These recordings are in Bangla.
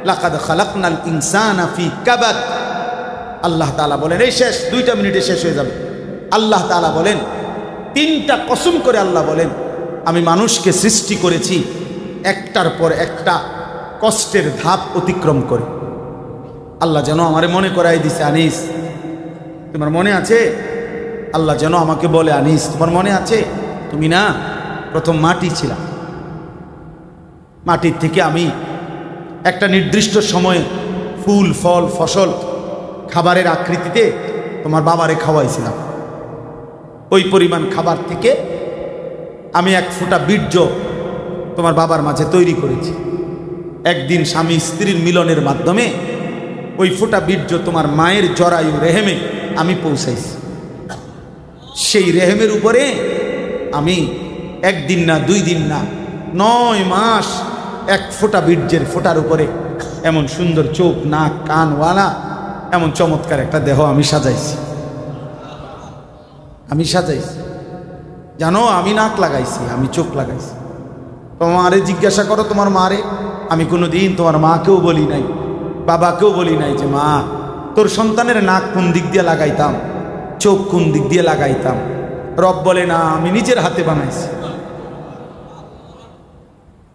লাকাদ খালাকনাল ইনসানা ফি কাবাদ। আল্লাহ তাআলা বলেন, এই শেষ 2টা মিনিটে শেষ হয়ে যাবে। আল্লাহ তাআলা বলেন, 3টা কসম করে আল্লাহ বলেন, আমি মানুষকে সৃষ্টি করেছি একটার পর একটা কষ্টের ধাপ অতিক্রম করে। আল্লাহ যেন আমারে মনে করাই দিছে, আনিস তোমার মনে আছে? আল্লাহ যেন আমাকে বলে, আনিস তোমার মনে আছে তুমি না প্রথম মাটি ছিলাম, মাটির থেকে আমি একটা নির্দিষ্ট সময়ে ফুল ফল ফসল খাবারের আকৃতিতে তোমার বাবারে খাওয়াইছিলাম। ওই পরিমাণ খাবার থেকে আমি 1 ফোঁটা বীর্য তোমার বাবার মাঝে তৈরি করেছি। একদিন স্বামী স্ত্রীর মিলনের মাধ্যমে ওই ফোঁটা বীর্য তোমার মায়ের জরায়ু রেহেমে আমি পৌঁছাইছি। সেই রেহেমের উপরে আমি 1 দিন না 2 দিন না 9 মাস 1 ফোঁটা বীর্যের ফোঁটার উপরে এমন সুন্দর চোখ নাক কানওয়ালা এমন চমৎকার একটা দেহ আমি সাজাইছি। জানো, আমি নাক লাগাইছি, আমি চোখ লাগাইছি। তোমারে জিজ্ঞাসা করো তোমার মারে, আমি কোনোদিন তোমার মাকেও বলি নাই, বাবাকেও বলি নাই যে মা তোর সন্তানের নাক কোন দিক দিয়ে লাগাইতাম, চোখ কোন দিক দিয়ে লাগাইতাম। রব বলে না, আমি নিজের হাতে বানাইছি,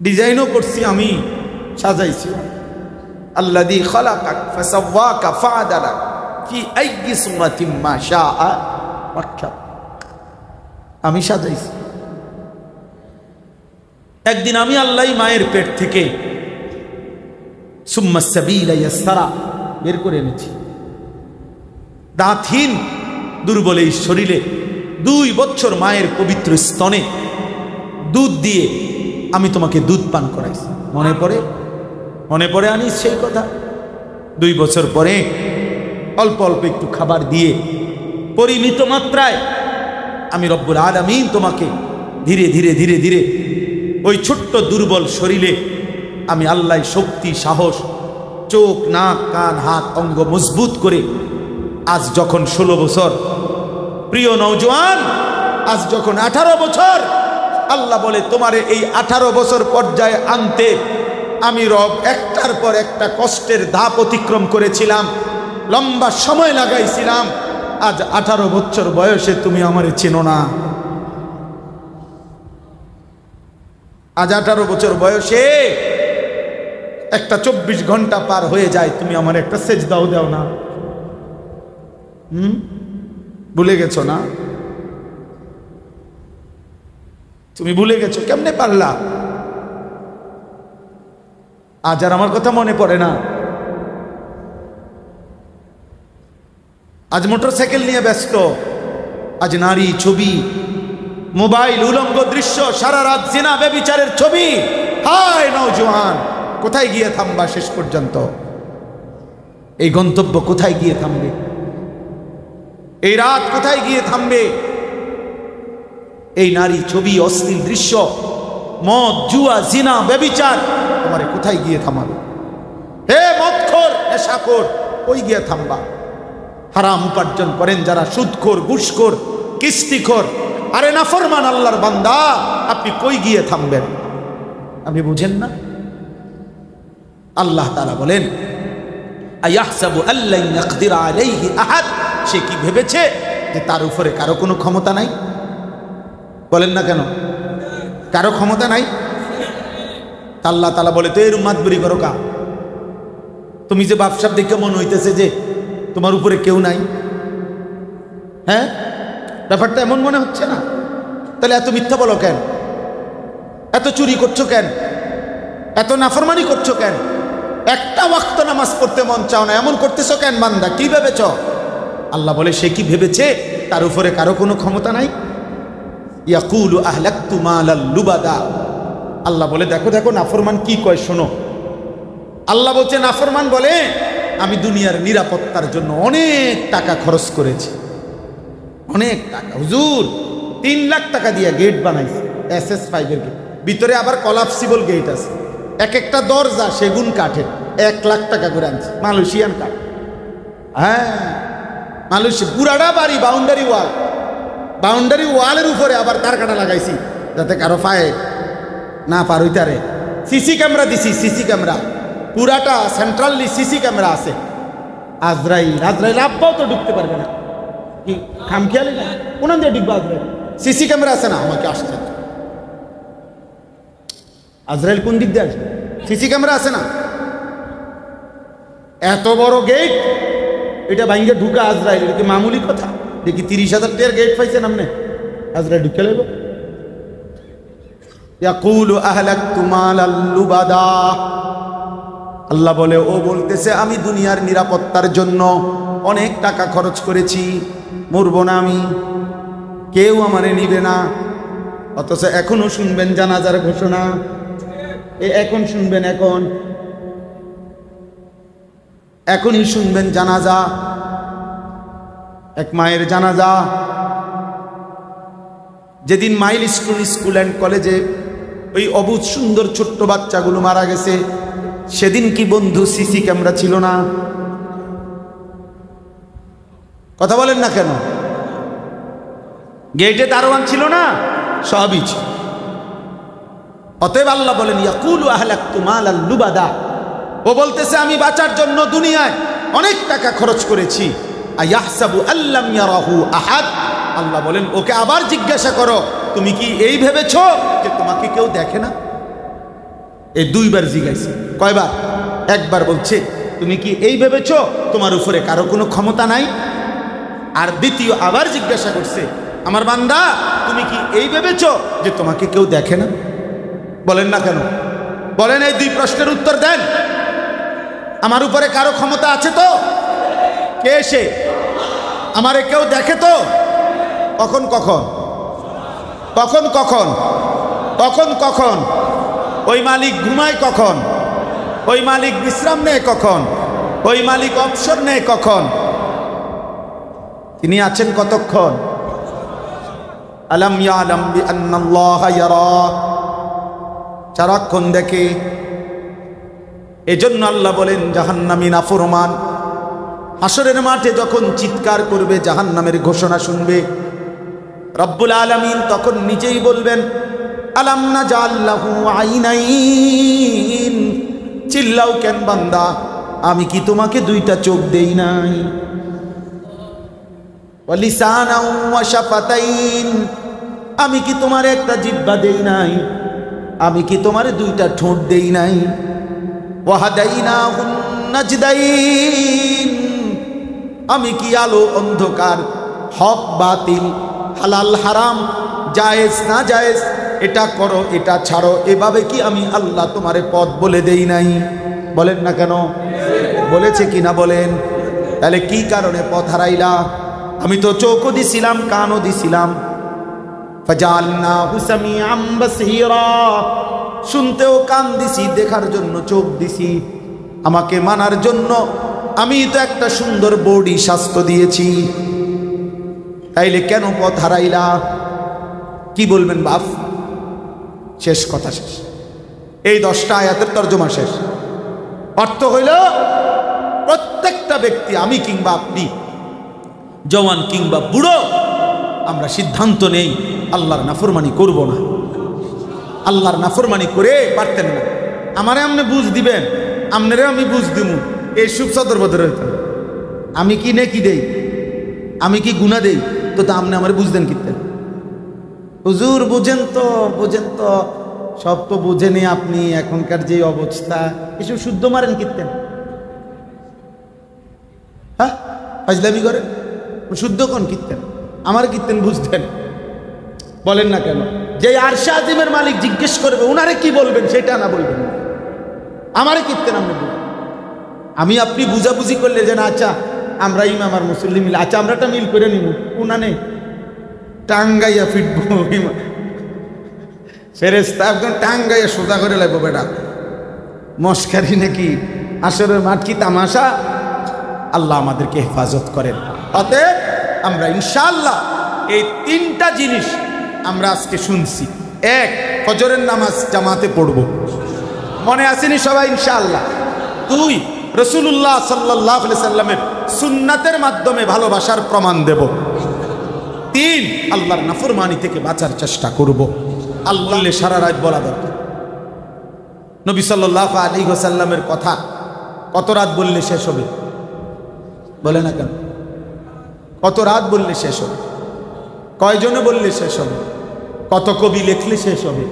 ডিজাইনও করছি, আমি সাজাইছি। আল্লাযী খালাকাক ফাসাওয়াকা ফাআদালাক ফি আইয়ি সূরাতিন মা শাআ রাক্কাব। আমি সাজাইছি। একদিন আমি আল্লাহই মায়ের পেট থেকে সুম্মা সাবিলা ইয়াসরা বের করে এনেছি। দাঁতহীন দুর্বল এই শরীরে 2 বছর মায়ের পবিত্র স্তনে দুধ দিয়ে আমি তোমাকে দুধ পান করাইছি। মনে পড়ে আনিস সেই কথা? 2 বছর পরে অল্প অল্প একটু খাবার দিয়ে পরিমিত মাত্রায় আমি রব্বুল আলামিন তোমাকে ধীরে ধীরে ধীরে ধীরে ওই ছোট্ট দুর্বল শরীরে আমি আল্লাহ শক্তি সাহস চোখ নাক কান হাত অঙ্গ মজবুত করে আজ যখন 16 বছর, প্রিয় নওজোয়ান, আজ যখন 18 বছর, আল্লাহ বলে তোমার এই 18 বছর পর্যায়ে আনতে আমি রব একটার পর একটা কষ্টের ধাপ অতিক্রম করেছিলাম, লম্বা সময় লাগাইছিলাম। আজ 18 বছর বয়সে তুমি আমারে চেনো না। আজ 18 বছর বয়সে একটা 24 ঘন্টা পার হয়ে যায়, তুমি আমার একটা সেজদাও দাও না। ভুলে গেছো না? তুমি ভুলে গেছো, কেমনে পারলা? আজ আর আমার কথা মনে পড়ে না? আজ মোটরসাইকেল নিয়ে ব্যস্ত, আজ নারী ছবি, মোবাইল, উলঙ্গ দৃশ্য, সারা রাত জিনা ব্যভিচারের ছবি। হায় নওজোয়ান, কোথায় গিয়ে থামবা শেষ পর্যন্ত? এই গন্তব্য কোথায় গিয়ে থামবে? এই রাত কোথায় গিয়ে থামবে? এই নারী ছবি, অশ্লীল দৃশ্য, মদ, জুয়া, জিনা, ব্যভিচার তোমারে কোথায় গিয়ে থামাবে? হে মদখোর, নেশাখোর, কই গিয়ে থামবা? হারাম উপার্জন করেন যারা, সুদখোর, ঘুষখোর, কিস্তিখোর, আরে নাফরমান আল্লাহর বান্দা, আপনি কই গিয়ে থামবেন? আপনি বুঝেন না? আল্লাহ তাআলা বলেন, আয়াহসাবু আল্লা ইয়াকদির আলাইহি আহাদ, সে কি ভেবেছে যে তার উপরে কারো কোনো ক্ষমতা নাই? বলেন না কেন? কারো ক্ষমতা নাই? আল্লাহ তাআলা বলে, তো এর মাতবরি করো কা? তুমি যে বাপসাপ দেখে মনে হইতেছে যে তোমার উপরে কেউ নাই, হ্যাঁ? ব্যাপারটা এমন মনে হচ্ছে না? তাহলে এত মিথ্যা বলো কেন? এত চুরি করছো কেন? এত নাফরমানি করছো কেন? একটা ওয়াক্ত নামাজ পড়তে মন চাও না, এমন করতেছো কেন বান্দা? কি ভেবেছ? আল্লাহ বলে, সে কি ভেবেছে তার উপরে কারো কোনো ক্ষমতা নাই? ইয়াকুলু আহলাকতু মালাল লুবাদা। আল্লাহ বলে, দেখো দেখো নাফরমান কি কয় শোনো। আল্লাহ বলছে, নাফরমান বলে আমি দুনিয়ার নিরাপত্তার জন্য অনেক টাকা খরচ করেছি, অনেক টাকা। হুজুর 3 লাখ টাকা দিয়ে গেট বানাইছে, SS5 এর গেট, ভিতরে আবার কলাপসিবল গেট আছে, এক একটা দরজা সেগুন কাঠের, 1 লাখ টাকা করে আনছে, মালয়েশিয়ান কাঠ। হ্যাঁ, মালয়েশিয়া পুরাটা বাড়ি, বাউন্ডারি ওয়াল, বাউন্ডারি ওয়ালের উপরে আবার তার কাটা লাগাইছি যাতে কারো পায়ে না পার হইতারে। সিসি ক্যামেরা দিছি, সিসি ক্যামেরা পুরাটা সেন্ট্রালি সিসি ক্যামেরা আছে। আজরাইল আব্বাও তো ঢুকতে পারবে না, কি খামখেয়ালি না, কোন দিয়ে ঢুকবে আজরাইল? সিসি ক্যামেরা আছে না? আমাকে আসছে আজরাইল কোন দিক দিয়ে আসবে? সিসি ক্যামেরা আছে না? এত বড় গেট, এটা ভাঙ্গে ঢুকা আজরাইল, এটা কি মামুলি কথা? দেখি 30,000 টাকার গেট পাইছেন আপনি, আজরাইল ঢুকে লাগবে। ইয়াকুলু আহলাকতু মালাল লুবাদা, আল্লাহ বলে, ও বলতেছে আমি দুনিয়ার নিরাপত্তার জন্য অনেক টাকা খরচ করেছি, মরবো না আমি, কেউ আমারে নিবে না। অথচ এখনো শুনবেন জানাজার ঘোষণা, এখন শুনবেন, এখনই শুনবেন জানাজা। এক মায়ের জানাজা, যেদিন মাইলস্টোন স্কুল অ্যান্ড কলেজে ওই অবুঝ সুন্দর ছোট্ট বাচ্চাগুলো মারা গেছে, সেদিন কি বন্ধু সিসি ক্যামেরা ছিল না? কথা বলেন না কেন? গেটে দারোয়ান ছিল না? সবই ছিল। অতএব আল্লাহ বলেন, ইয়াকুলু আহলাকতু মালাল লুবাদা, ও বলতেছে আমি বাঁচার জন্য দুনিয়ায় অনেক টাকা খরচ করেছি। আয়াহসাবু আল্লাম ইয়ারাহু আহাদ, আল্লাহ বলেন ওকে আবার জিজ্ঞাসা করো, তুমি কি এই ভেবেছো যে তোমাকে কেউ দেখে না? এই দুইবার জিজ্ঞাসা। কয়বার? একবার বলছে তুমি কি এই ভেবেছো তোমার উপরে কারো কোনো ক্ষমতা নাই? আর দ্বিতীয় আবার জিজ্ঞাসা করছে, আমার বান্দা তুমি কি এই ভেবেছো যে তোমাকে কেউ দেখে না? বলেন না কেন? বলেন, এই দুই প্রশ্নের উত্তর দেন। আমার উপরে কারো ক্ষমতা আছে তো? কে সে? আমারে কেউ দেখে তো? কখন কখন কখন কখন কখন কখন? ওই মালিক ঘুমায় কখন? ওই মালিক বিশ্রাম নেয় কখন? ওই মালিক অবসর নেয় কখন? তিনি আছেন কতক্ষণ? আলাম ইয়ালাম বিআন্নাল্লাহা ইয়ারা, সারাক্ষণ দেখে। এজন্য আল্লাহ বলেন জাহান্নামী নাফরমান হাসরের মাঠে যখন চিৎকার করবে, জাহান্নামের ঘোষণা শুনবে, রব্বুল আলামিন তখন নিজেই বলবেন আলাম নাজাল লাহু আইনাইন, চিল্লাও কেন বান্দা, আমি কি তোমাকে দুইটা চোখ দেই নাই? ওয়া লিসানাও ওয়া শাফাতাইন, আমি কি তোমার একটা জিহ্বা দেই নাই? আমি কি তোমার দুইটা ঠোঁট দেই নাই? ওয়া হাদাইনাহুন নাজদাইন, আমি কি আলো অন্ধকার, হক বাতিল, হালাল হারাম, জায়েজ না জায়েজ, এটা করো এটা ছাড়ো, এভাবে কি আমি আল্লাহ তোমারে পথ বলে দেই নাই? বলেন না কেন? বলেছে কি না বলেন? তাহলে কি কারণে পথ হারাইলা? আমি তো চোখও দিছিলাম, কানও দিছিলাম। ফাজালনাহু সামিআম বাসীরা, শুনতেও কান দিছি, দেখার জন্য চোখ দিছি, আমাকে মানার জন্য আমি তো একটা সুন্দর বডি স্বাস্থ্য দিয়েছি, তাইলে কেন পথ হারাইলা? কি বলবেন বাপ? শেষ কথা শেষ। এই 10টা আয়াতের তর্জমা শেষ। অর্থ হইল প্রত্যেকটা ব্যক্তি, আমি কিংবা আপনি, জওয়ান কিংবা বুড়ো, আমরা সিদ্ধান্ত নেই আল্লাহর নাফরমানি করব না। আল্লাহর নাফরমানি করে পারতেন না, আমারে আপনি বুঝ দিবেন, আপনারে আমি বুঝ দিব, এই সুখ সদর বদর হইতেন। আমি কি নেকি দেই, আমি কি গুনাহ দেই, তো তা আপনি আমার বুঝদেন কিতেন? হুজুর বুঝেন তো, বুঝেন তো, সব তো বুঝেনি আপনি। এখনকার যে অবস্থা, কিছু শুদ্ধ মারেন কিতেন? হ্যাঁ, ফাজলামি করেন, শুদ্ধ কোন কিতেন? আমার কিতেন বুঝতেন? বলেন না কেন? যে আরশে আজিমের মালিক জিজ্ঞেস করবে, উনারে কি বলবেন সেটা না বলবেন, আমারে কিতেন আপনি বলবেন। আমি আপনি বুঝাবুঝি করলে যে না, আচ্ছা আমরা ইমাম আর মুসল্লি মিলে, আচ্ছা আমরা একটা মিল করে নিব, উনানে টাঙ্গাইয়া ফিটবো, ফেরেশতা একদম টাঙ্গাইয়া সোজা করে লাগবো। বেটা মস্কারি নাকি? আসলে মাঠ কি তামাশা? আল্লাহ আমাদেরকে হেফাজত করেন। অতএব আমরা ইনশাআল্লাহ এই 3টা জিনিস আমরা আজকে শুনছি। 1, ফজরের নামাজ জামাতে পড়ব, মনে আসেনি সবাই ইনশাআল্লাহ? 2, রাসূলুল্লাহ সাল্লাল্লাহু আলাইহি সাল্লামের সুন্নাতের মাধ্যমে ভালোবাসার প্রমাণ দেব। 3, আল্লাহর নাফরমানি থেকে বাঁচার চেষ্টা করব। আল্লাহ সারা রাত বলা দরকার। নবী সাল্লাল্লাহু আলাইহি ওয়াসাল্লামের কথা কত রাত বললে শেষ হবে? বলে না কেন? কত রাত বললে শেষ হবে? কয়জনে বললে শেষ হবে? কত কবি লিখলে শেষ হবে?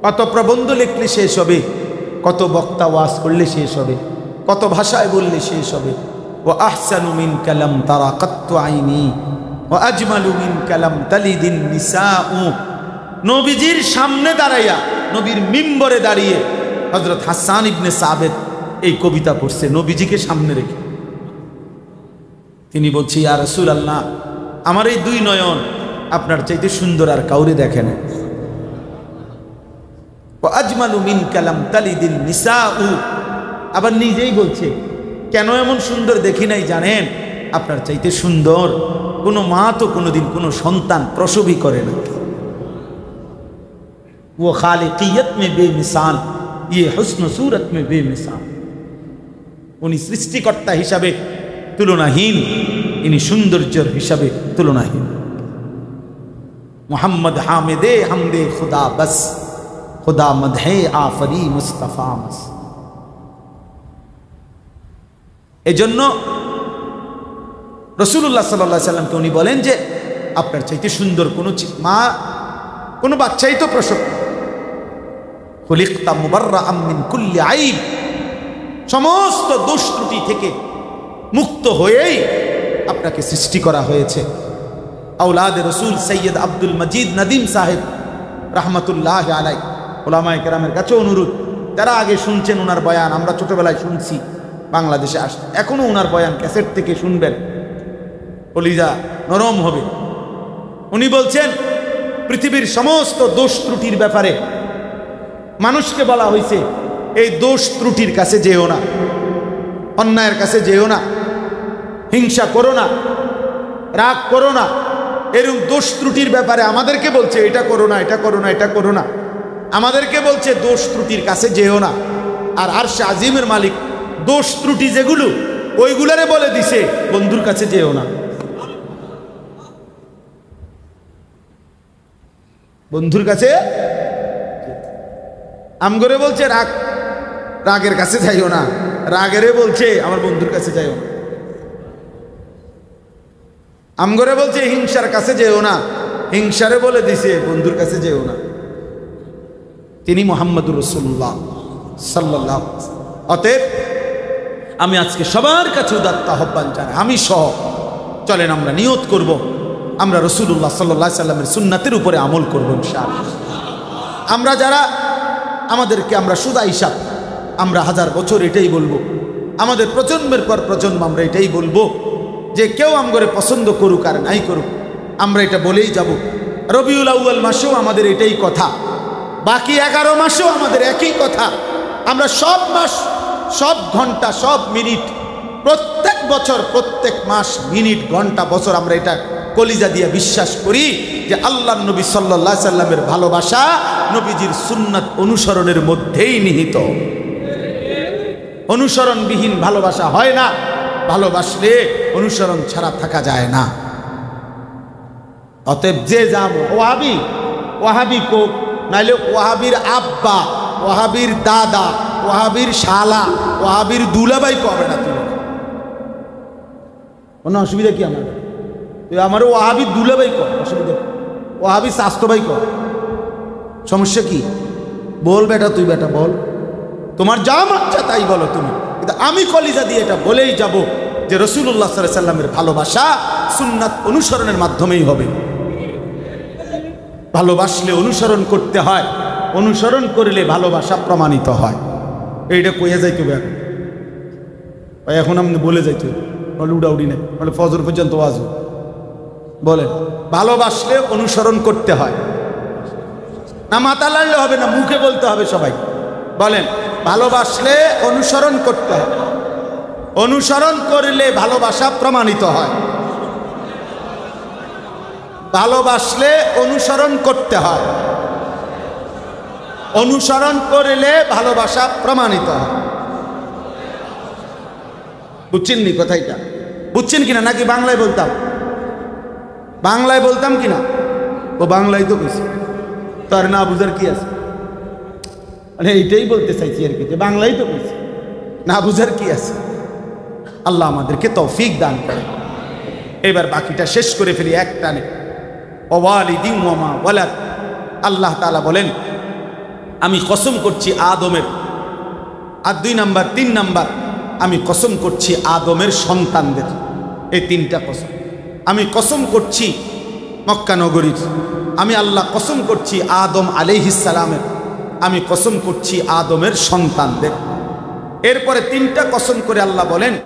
কত প্রবন্ধ লিখলে শেষ হবে? কত বক্তা ওয়াজ করলে শেষ হবে? কত ভাষায় বললে শেষ হবে? ওয়া আহসানু মিন কালাম তারাকাতু আইনি ওয়া আজমালু মিন কালাম তালিদিন নিসাউ। নবীজির সামনে দাঁড়াইয়া, নবীর মিম্বরে দাঁড়িয়ে হযরত হাসান ইবনে সাবিত এই কবিতা পড়ছে নবীজিকে সামনে রেখে। তিনি বলছে, ইয়া রাসূলুল্লাহ, আমার এই দুই নয়ন আপনার চাইতে সুন্দর আর কাউরে দেখে না। ওয়া আজমালু মিন কালাম তালিদিন নিসাউ। আবার নিজেই বলছে, কেন এমন সুন্দর দেখি নাই জানেন? আপনার চাইতে সুন্দর কোনো মা তো কোনোদিন কোনো সন্তান প্রসবই করে না। ও খালিকিয়ত মে বেমিসাল, ইয়ে হুসন সুরত মে বেমিসাল। উনি সৃষ্টিকর্তা হিসাবে তুলনাহীন, ইনি সৌন্দর্যের হিসাবে তুলনাহীন। মোহাম্মদ হামেদে হামদে খুদা বস, খুদা মদহে আফরি মুস্তাফা মস। এজন্য রাসূলুল্লাহ সাল্লাল্লাহু আলাইহি সাল্লামকে উনি বলেন যে আপনার চাইতে সুন্দর কোনো মা, কোনো বাচ্চাই তো প্রসব। খুলিকতা মুবাররাআম মিন কুল্লি আইব, সমস্ত দোষ ত্রুটি থেকে মুক্ত হয়েই আপনাকে সৃষ্টি করা হয়েছে। আওলাদে রসুল সৈয়দ আব্দুল মজিদ নদীম সাহেব রহমতুল্লাহ আলাই, ওলামায়ে কেরামের কাছে অনুরোধ, যারা আগে শুনছেন ওনার বয়ান, আমরা ছোটবেলায় শুনছি, বাংলাদেশে আসতে এখনো ওনার বয়ান ক্যাসেট থেকে শুনবেন, কলিজা নরম হবে। উনি বলছেন পৃথিবীর সমস্ত দোষ ত্রুটির ব্যাপারে মানুষকে বলা হয়েছে এই দোষ ত্রুটির কাছে যেও না, অন্যায়ের কাছে যেও না, হিংসা করো না, রাগ করো না। এরকম দোষ ত্রুটির ব্যাপারে আমাদেরকে বলছে এটা করো না, এটা করো না, এটা করো না। আমাদেরকে বলছে দোষ ত্রুটির কাছে যেও না। আর আরশে আজিমের মালিক দোষ ত্রুটি যেগুলো ওইগুলারে বলে দিছে বন্ধুর কাছে যেও না, বন্ধুর কাছে। আমগরে বলছে রাগ, রাগের কাছে যাইও না, রাগেরে বলছে আমার বন্ধুর কাছে যাইও না। আমগরে বলছে হিংসার কাছে যেও না, হিংসারে বলে দিছে বন্ধুর কাছে যেও না। তিনি মুহাম্মদুর রাসূলুল্লাহ সাল্লাল্লাহু আলাইহি ওয়াসাল্লাম। অতএব আমি আজকে সবার কাছে উদাত্ত আহ্বান জানাই, আমি সহ চলেন আমরা নিয়ত করব আমরা রাসূলুল্লাহ সাল্লাল্লাহু আলাইহি ওয়াসাল্লামের সুন্নাতের উপরে আমল করব ইনশাআল্লাহ। আমরা যারা আমাদেরকে আমরা সুদা হিসাব, আমরা হাজার বছর এটাই বলবো, আমাদের প্রজন্মের পর প্রজন্ম আমরা এটাই বলবো যে কেউ আমগরে পছন্দ করুক আর নাই করুক, আমরা এটা বলেই যাব। রবিউল আউয়াল মাসেও আমাদের এটাই কথা, বাকি 11 মাসেও আমাদের একই কথা। আমরা সব মাস, সব ঘন্টা, সব মিনিট, প্রত্যেক বছর, প্রত্যেক মাস, মিনিট, ঘন্টা, বছর আমরা এটা কলিজা দিয়ে বিশ্বাস করি যে আল্লাহর নবী সাল্লাল্লাহু আলাইহি সাল্লামের ভালোবাসা নবীজির সুন্নাত অনুসরণের মধ্যেই নিহিত। অনুসরণবিহীন ভালোবাসা হয় না, ভালোবাসলে অনুসরণ ছাড়া থাকা যায় না। অতএব যে যাব ওয়াহাবি, ওয়াহাবি কোক, নাইলে ওয়াহাবির আব্বা, ওয়াহাবির দাদা, ওয়াহাবির শালা, ওয়াহাবির দুলাভাই কবে না, তুমি কোনো অসুবিধা কি? আমার তুই আমার ওয়াহাবি দুলাভাই কর, অসুবিধা। ওয়াহাবি স্বাস্থ্য ভাই কর, সমস্যা কি? বল বেটা, তুই বেটা বল, তোমার যা মাচ্ছা তাই বলো তুমি, কিন্তু আমি কলিজা দিয়ে এটা বলেই যাব যে রাসূলুল্লাহ সাল্লাল্লাহু আলাইহি সাল্লামের ভালোবাসা সুন্নাত অনুসরণের মাধ্যমেই হবে। ভালোবাসলে অনুসরণ করতে হয়, অনুসরণ করলে ভালোবাসা প্রমাণিত হয়। এইটা কইয়া যাইতে হবে এখন, আপনি বলে যাইতে বলে উড়াউড়ি নেই, বলে ফজর পর্যন্ত ওয়াজ বলে ভালোবাসলে অনুসরণ করতে হয় না, মাথা লাড়লে হবে না, মুখে বলতে হবে সবাই। বলেন ভালোবাসলে অনুসরণ করতে হয়, অনুসরণ করলে ভালোবাসা প্রমাণিত হয়। ভালোবাসলে অনুসরণ করতে হয়, অনুসরণ করলে ভালোবাসা প্রমাণিত হয়। বুঝছেন নি কথাইটা? বুঝছেন কিনা? নাকি বাংলায় বলতাম? বাংলায় বলতাম কিনা? ও বাংলায় তো কইছি, তার না বুঝার কি আছে? মানে এইটাই বলতে চাইছি আর কি, যে বাংলাই তো বলছি, না বুঝার কি আছে। আল্লাহ আমাদেরকে তৌফিক দান করে। এবার বাকিটা শেষ করে ফেলি এক টানে। ওয়ালিদিন ওয়া মা ওয়ালাদ, আল্লাহ তাআলা বলেন আমি কসম করছি আদমের, আর 2 নাম্বার 3 নাম্বার আমি কসম করছি আদমের সন্তানদের। এই 3টা কসম। আমি কসম করছি মক্কা নগরীর, আমি আল্লাহ কসম করছি আদম আলাইহিস সালামের, আমি কসম করছি আদমের সন্তানদের। এরপরে 3টা কসম করে আল্লাহ বলেন